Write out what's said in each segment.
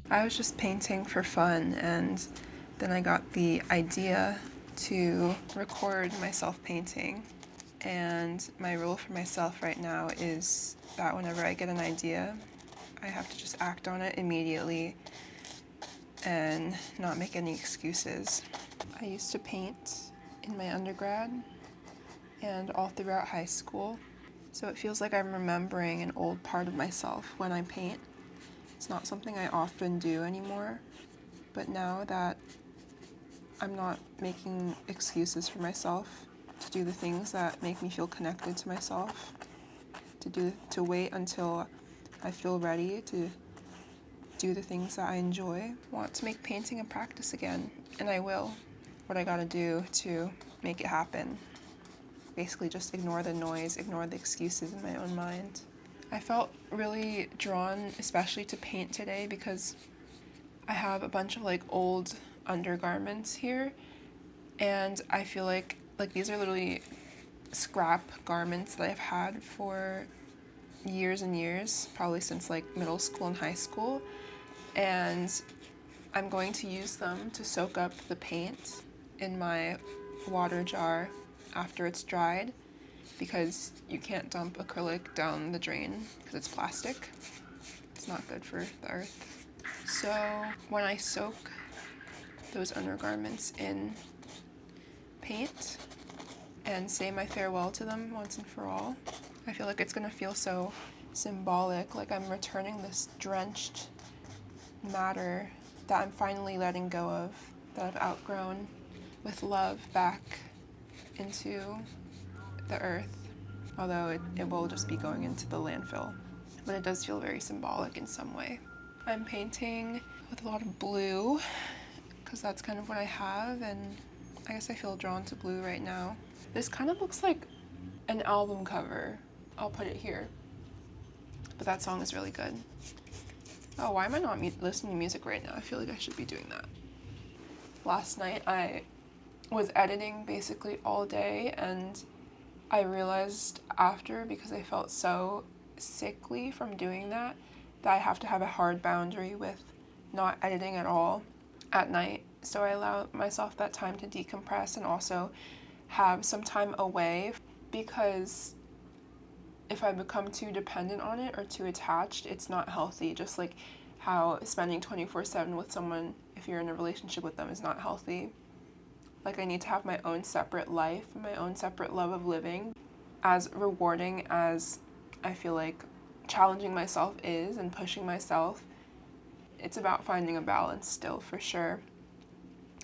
I was just painting for fun, and then I got the idea to record myself painting. And my rule for myself right now is that whenever I get an idea, I have to just act on it immediately and not make any excuses. I used to paint in my undergrad and all throughout high school, so it feels like I'm remembering an old part of myself when I paint. It's not something I often do anymore, but now that I'm not making excuses for myself to do the things that make me feel connected to myself, to wait until I feel ready to do the things that I enjoy. I want to make painting a practice again, and I will. What I gotta do to make it happen. Basically just ignore the noise, ignore the excuses in my own mind. I felt really drawn especially to paint today because I have a bunch of like old undergarments here, and I feel like these are literally scrap garments that I've had for years and years, probably since like middle school and high school, and I'm going to use them to soak up the paint in my water jar after it's dried, because you can't dump acrylic down the drain because it's plastic. It's not good for the earth. So when I soak those undergarments in paint and say my farewell to them once and for all, I feel like it's gonna feel so symbolic, like I'm returning this drenched matter that I'm finally letting go of, that I've outgrown, with love back into the earth, although it will just be going into the landfill. But it does feel very symbolic in some way. I'm painting with a lot of blue because that's kind of what I have, and I guess I feel drawn to blue right now. This kind of looks like an album cover. I'll put it here. But that song is really good. Oh, why am I not listening to music right now? I feel like I should be doing that. Last night I was editing basically all day, and I realized after, because I felt so sickly from doing that I have to have a hard boundary with not editing at all at night. So I allow myself that time to decompress and also have some time away, because if I become too dependent on it or too attached, it's not healthy. Just like how spending 24/7 with someone, if you're in a relationship with them, is not healthy. Like, I need to have my own separate life, my own separate love of living. As rewarding as I feel like challenging myself is and pushing myself, it's about finding a balance still, for sure.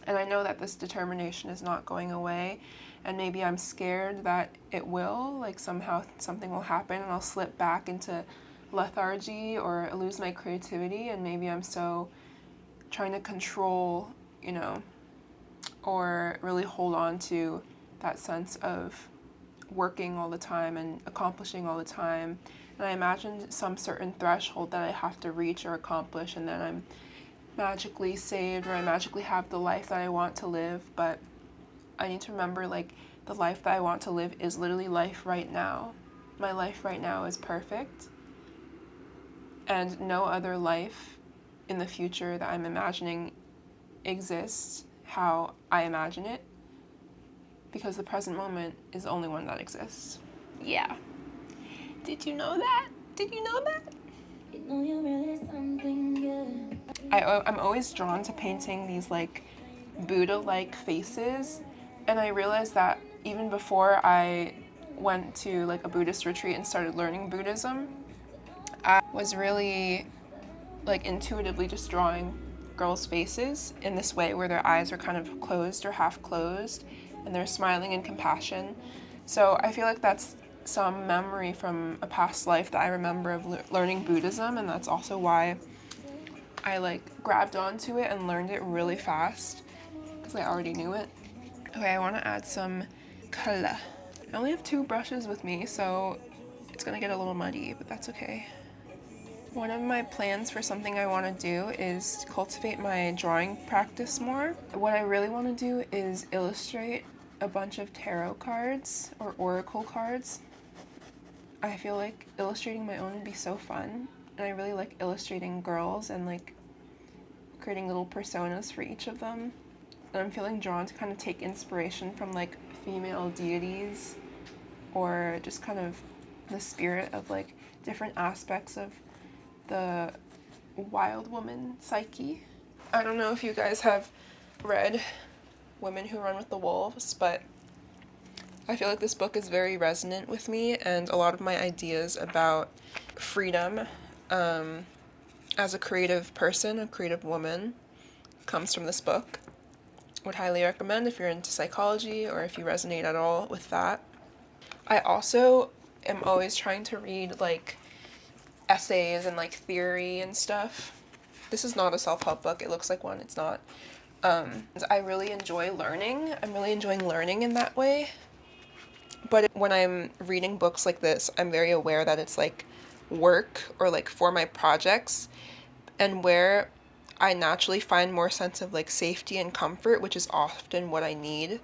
And I know that this determination is not going away, and maybe I'm scared that it will, like somehow something will happen and I'll slip back into lethargy or lose my creativity, and maybe I'm so trying to control, or really hold on to that sense of working all the time and accomplishing all the time. And I imagined some certain threshold that I have to reach or accomplish, and then I'm magically saved, or I magically have the life that I want to live. But I need to remember, like, the life that I want to live is literally life right now. My life right now is perfect, and no other life in the future that I'm imagining exists how I imagine it, because the present moment is the only one that exists. Yeah. Did you know that? Did you know that? I'm always drawn to painting these like Buddha-like faces, and I realized that even before I went to like a Buddhist retreat and started learning Buddhism, I was really like intuitively just drawing girls' faces in this way where their eyes are kind of closed or half closed and they're smiling in compassion. So I feel like that's some memory from a past life that I remember of learning Buddhism, and that's also why I like grabbed onto it and learned it really fast, because I already knew it. Okay, I want to add some color. I only have 2 brushes with me, so it's gonna get a little muddy, but that's okay. One of my plans for something I want to do is cultivate my drawing practice more. What I really want to do is illustrate a bunch of tarot cards or oracle cards. I feel like illustrating my own would be so fun, and I really like illustrating girls and like creating little personas for each of them. And I'm feeling drawn to kind of take inspiration from like female deities, or just kind of the spirit of like different aspects of the wild woman psyche. I don't know if you guys have read Women Who Run with the Wolves, but I feel like this book is very resonant with me, and a lot of my ideas about freedom as a creative person, a creative woman, comes from this book. Would highly recommend if you're into psychology or if you resonate at all with that. I also am always trying to read like essays and like theory and stuff. This is not a self-help book. It looks like one. It's not. I really enjoy learning. I'm really enjoying learning in that way. But when I'm reading books like this, I'm very aware that it's like work or like for my projects, and where I naturally find more sense of like safety and comfort, which is often what I need,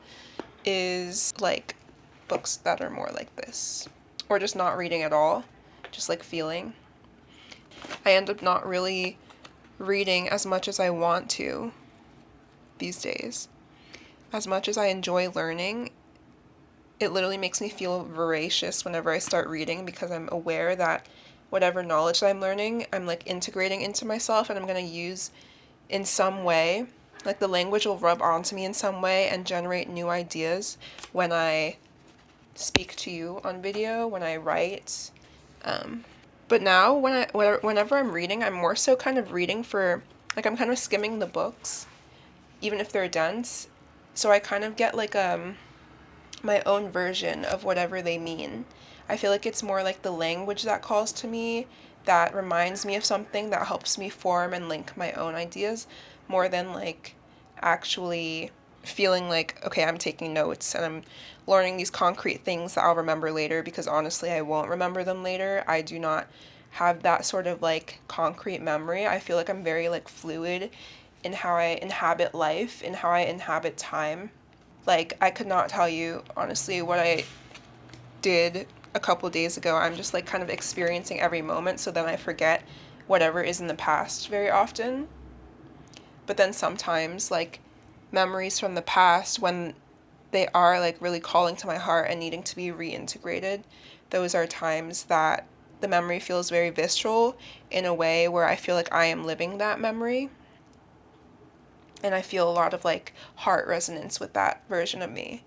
is like books that are more like this, or just not reading at all, just like feeling. I end up not really reading as much as I want to these days. As much as I enjoy learning, it literally makes me feel voracious whenever I start reading, because I'm aware that whatever knowledge that I'm learning, I'm like integrating into myself, and I'm going to use in some way. Like the language will rub onto me in some way and generate new ideas when I speak to you on video, when I write. But now whenever I'm reading, I'm more so kind of reading for, like I'm kind of skimming the books, even if they're dense. So I kind of get like my own version of whatever they mean. I feel like it's more like the language that calls to me, that reminds me of something, that helps me form and link my own ideas, more than like actually feeling like, okay, I'm taking notes and I'm learning these concrete things that I'll remember later, because honestly, I won't remember them later. I do not have that sort of like concrete memory. I feel like I'm very like fluid in how I inhabit life, in how I inhabit time. Like, I could not tell you, honestly, what I did a couple days ago. I'm just, like, kind of experiencing every moment, so then I forget whatever is in the past very often. But then sometimes, like, memories from the past, when they are, like, really calling to my heart and needing to be reintegrated, those are times that the memory feels very visceral in a way where I feel like I am living that memory. And I feel a lot of like heart resonance with that version of me.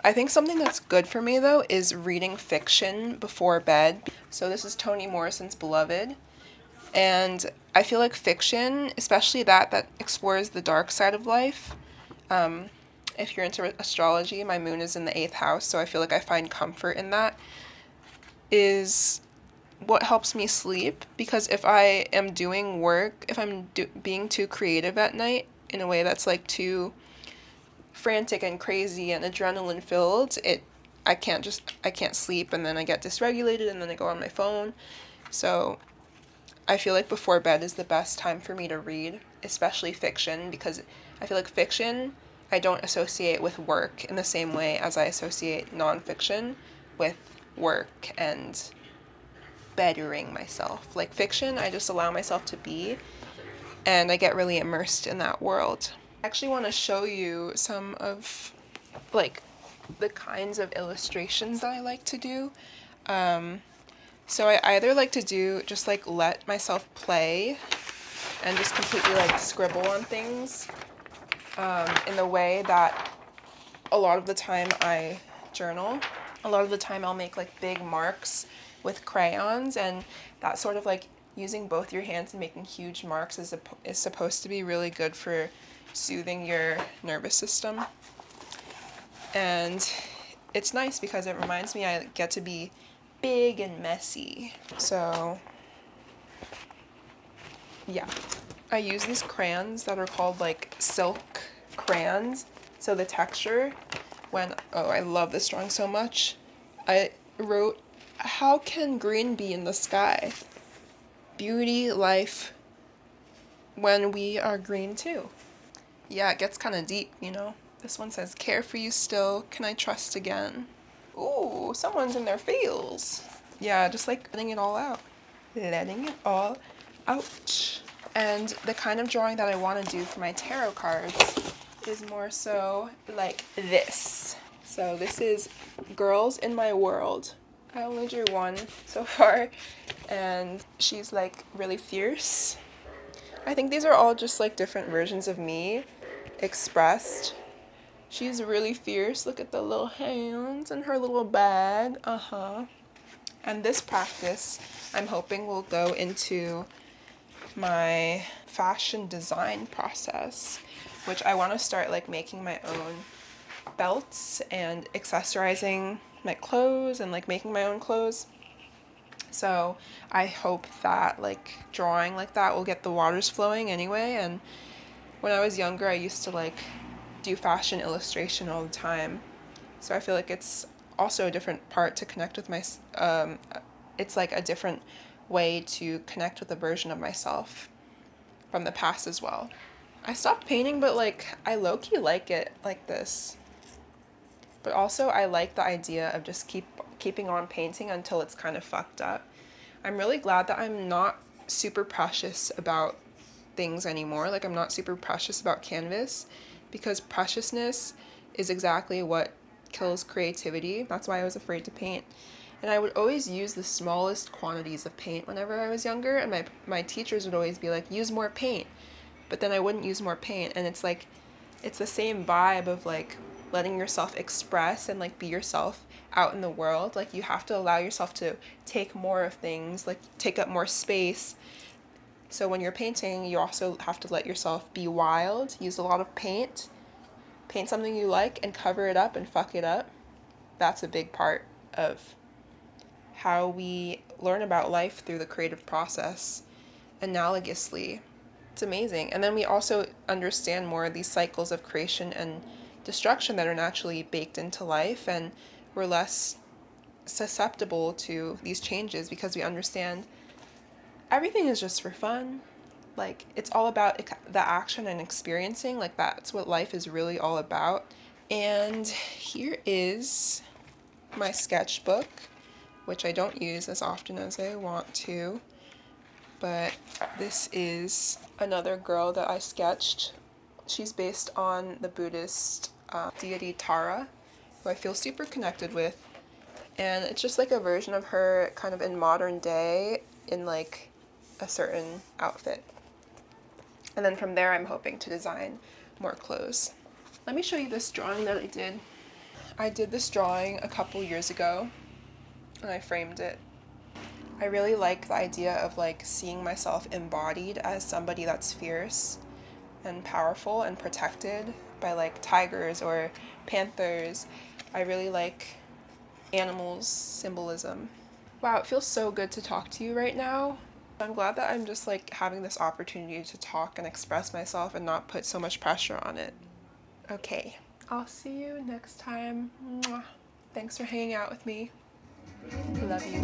I think something that's good for me though is reading fiction before bed. So this is Toni Morrison's Beloved. And I feel like fiction, especially that explores the dark side of life. If you're into astrology, my moon is in the 8th house, so I feel like I find comfort in that, is what helps me sleep. Because if I am doing work, if I'm being too creative at night, in a way that's like too frantic and crazy and adrenaline filled, I can't sleep, and then I get dysregulated, and then I go on my phone. So I feel like before bed is the best time for me to read, especially fiction, because I feel like fiction I don't associate with work in the same way as I associate nonfiction with work and bettering myself. Like fiction, I just allow myself to be, and I get really immersed in that world. I actually want to show you some of like the kinds of illustrations that I like to do. So I either like to do just like let myself play and just completely like scribble on things in the way that a lot of the time I journal. A lot of the time I'll make like big marks with crayons, and that sort of like using both your hands and making huge marks is supposed to be really good for soothing your nervous system. And it's nice because it reminds me I get to be big and messy. So yeah, I use these crayons that are called like silk crayons. So the texture, I love this drawing so much. I wrote, how can green be in the sky? Beauty, life, when we are green too. Yeah, it gets kind of deep, you know. This one says, care for you still, can I trust again? Ooh, someone's in their feels. Yeah, just like letting it all out. Letting it all out. And the kind of drawing that I want to do for my tarot cards is more so like this. So this is Girls in My World. I only drew one so far, and she's like really fierce. I think these are all just like different versions of me expressed. She's really fierce. Look at the little hands and her little bag. And this practice, I'm hoping, will go into my fashion design process, which I want to start like making my own belts and accessorizing my clothes and like making my own clothes. So I hope that like drawing like that will get the waters flowing anyway. And when I was younger, I used to like do fashion illustration all the time. So I feel like it's also a different part to connect with my, it's like a different way to connect with a version of myself from the past as well. I stopped painting, but like I low-key like it like this. But also I like the idea of just keeping on painting until it's kind of fucked up. I'm really glad that I'm not super precious about things anymore. Like I'm not super precious about canvas, because preciousness is exactly what kills creativity. That's why I was afraid to paint. And I would always use the smallest quantities of paint whenever I was younger, and my teachers would always be like, use more paint. But then I wouldn't use more paint, and it's like, it's the same vibe of like letting yourself express and like be yourself out in the world. Like you have to allow yourself to take more of things, like take up more space. So when you're painting, you also have to let yourself be wild, use a lot of paint something you like and cover it up and fuck it up. That's a big part of how we learn about life through the creative process analogously. It's amazing. And then we also understand more of these cycles of creation and destruction that are naturally baked into life, and we're less susceptible to these changes because we understand everything is just for fun. Like it's all about the action and experiencing. Like that's what life is really all about. And here is my sketchbook, which I don't use as often as I want to, but this is another girl that I sketched. She's based on the Buddhist deity Tara, who I feel super connected with, and it's just like a version of her kind of in modern day in like a certain outfit. And then from there I'm hoping to design more clothes. Let me show you this drawing that I did. I did this drawing a couple years ago and I framed it. I really like the idea of like seeing myself embodied as somebody that's fierce and powerful and protected by like tigers or panthers. I really like animals symbolism. Wow, it feels so good to talk to you right now. I'm glad that I'm just like having this opportunity to talk and express myself and not put so much pressure on it. Okay, I'll see you next time. Mwah. Thanks for hanging out with me. Love you.